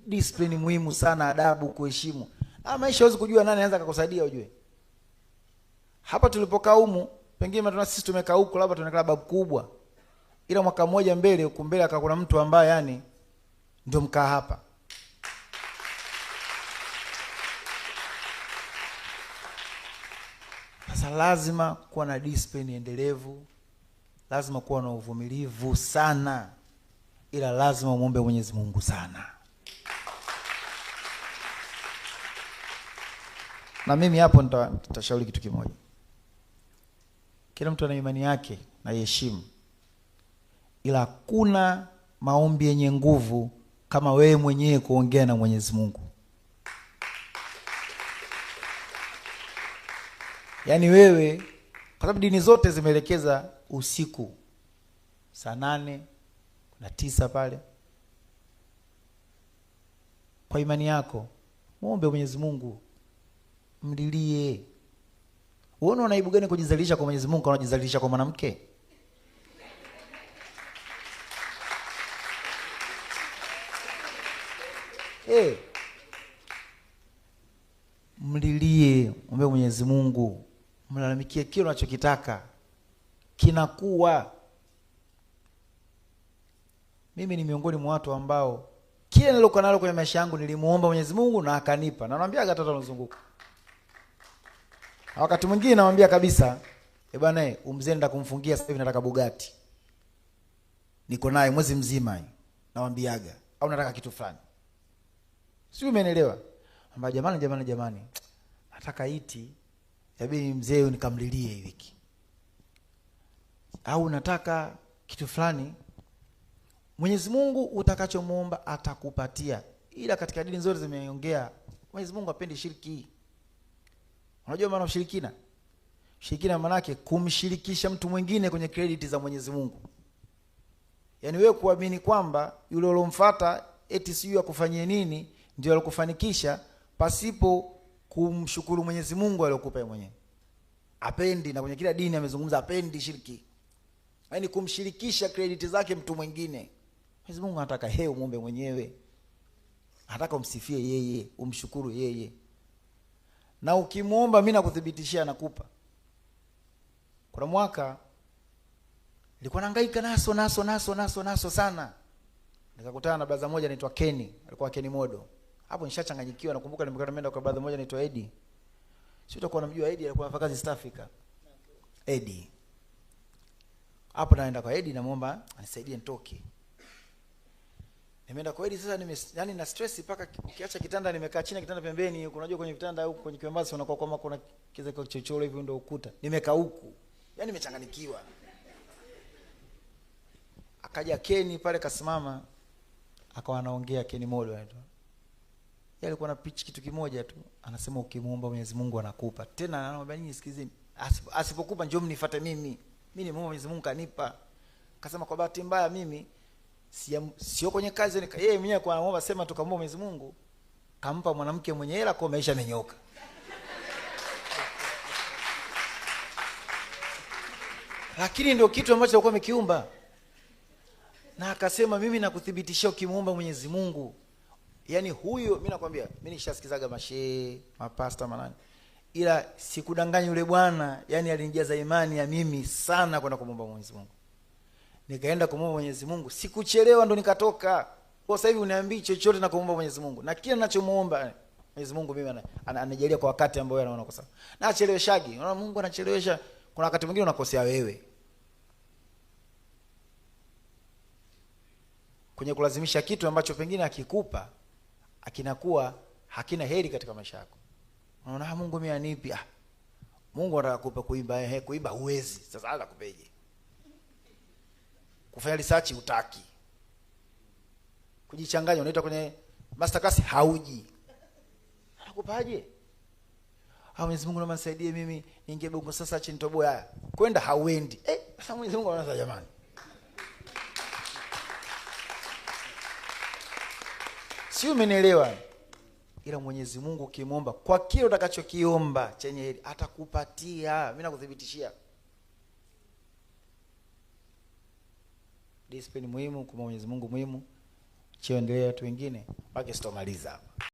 Discipline muhimu sana, adabu, kuheshimu. Maisha huwezi kujua nani anaweza kukusaidia ujue. Hapa tulipokaa humu, pengine tuna sisi tumekaa huko labda tunakaa babu kubwa. Ila mwaka mmoja mbele huko mbele akakuna mtu ambaye yani ndio mkaa hapa. Sasa lazima kuwa na discipline endelevu. Lazima kuwa na uvumilivu sana. Ila lazima muombe Mwenyezi Mungu sana. Na mimi hapo nitashauri kitu kimoja. Kila mtu ana imani yake na heshima. Ila hakuna maombi yenye nguvu kama wewe mwenyewe kuongea na Mwenyezi Mungu. Yaani wewe, kwa sababu dini zote zimeelekeza usiku saa 8 na 9 pale. Kwa imani yako muombe Mwenyezi Mungu, mlilie. Uone unaibu gani kujizalisha kwa Mwenyezi Mungu, unajizalisha kwa mwanamke? Mlilie, muombe Mwenyezi Mungu, mlalamikie kile unachokitaka, kinakuwa. Mimi ni miongoni mwa watu ambao kile nilokuwa nalo kwenye maisha yangu nilimuomba Mwenyezi Mungu na akanipa. Na naambia hata tunazunguka. Wakati mwingine namwambia kabisa, bwana umzee nenda kumfungia sasa hivi nataka Bugatti. Niko naye mwezi mzima hii. Namwambiaga, au nataka kitu fulani. Sio, umeelewa? Amba jamani. Nataka iti. Yabidi mzee nikamlilie hii wiki. Au nataka kitu fulani. Mwenyezi Mungu utakachomuomba atakupatia. Ila katika dini zote zimeongea Mwenyezi Mungu hapendi shirki. Unajua maana ushirikina? Ushirikina maana yake kumshirikisha mtu mwingine kwenye credit za Mwenyezi Mungu. Yaani wewe kuamini kwamba yule ulomfuata eti siyo akufanyie nini ndio alikufanikisha pasipo kumshukuru Mwenyezi Mungu aliyokupa mwenyewe. Apendi, na kwenye kila dini amezungumza apendi shirki. Yaani kumshirikisha credit zake mtu mwingine. Mwenyezi Mungu anataka muombe mwenyewe. Anataka umsifie yeye, umshukuru yeye. Na ukimuomba mimi nakuthibitishia nakupa. Kuna mwaka nilikuwa nahangaika naso sana. Nikakutana na brother moja anaitwa Kenny, alikuwa Kenny Modo. Hapo nishachanganyikiwa, nakumbuka nimeenda kwa brother moja anaitwa Eddie. Sio utakuwa unamjua Eddie, alikuwa anafanya kazi East Africa. Eddie. Hapo naenda kwa Eddie namuomba anisaidie nitoke. Nimeenda kwa Eddie sasa yani na stress mpaka kiacha kitanda nimekaa chini kitanda pembeni, unajua kwenye vitanda huko kwenye kiambazi unakuwa kama kuna kiza kwa chochoro hivi ndio ukuta. Nimekaa huku. Yani nimechanganyikiwa. Akaja Kenny pale kasimama akawa anaongea Kenny Modo anaitwa. Yeye alikuwa na pitch kitu kimoja tu, anasema ukimuomba Mwenyezi Mungu anakupa. Tena anamwambia nyinyi sikizeni, asipokupa njoo mnifuate mimi. Mimi nimeomba Mwenyezi Mungu kanipa. Akasema kwa bahati mbaya mimi sio kwenye kazi, yeye mwenyewe kwa anaomba sema tukamwomba Mwenyezi Mungu kampa mwanamke mwenye hela kwa maisha menyoka. Lakini ndio kitu ambacho alikuwa amekiumba. Na akasema mimi nakuthibitishia ukimuomba Mwenyezi Mungu. Yaani huyo mimi nakwambia, mimi nishasikizaga mashehe, mapasta manani. Ila sikudanganya yule bwana, yani alinijaza imani ya mimi sana kwenda kumuomba Mwenyezi Mungu. Nikaenda kumuomba Mwenyezi Mungu, sikuchelewa ndo nikatoka. Kwa sasa hivi uniambii chochote na kumuomba Mwenyezi Mungu. Na kila ninachomuomba Mwenyezi Mungu mimi anajalia kwa wakati ambao anaona kwa sawa. Na acheleweshagi. Unaona Mungu anachelewesha, kuna wakati mwingine unakosea wewe. Kwenye kulazimisha kitu ambacho pengine akikupa akinakuwa hakina heri katika maisha yako. Unaona Mungu mimi anipi? Mungu anataka kukupa kuimba, kuimba huwezi. Sasa atakupeje? Kufanya research hutaki. Kujichanganya unaita kwenye masterclass hauji. Anakupaje? Mwenyezi Mungu naomba nisaidie mimi niingie Bongo sasa chini toboe haya. Kwenda hauendi. Sasa Mwenyezi Mungu anaanza jamani. Sio, umenielewa? Ila Mwenyezi Mungu ukimuomba kwa kile utakachokiomba chenye heri atakupatia. Mimi nakuthibitishia. Discipline muhimu, kwa Mwenyezi Mungu muhimu, Chio endelea watu wengine mpaka sitomaliza hapa.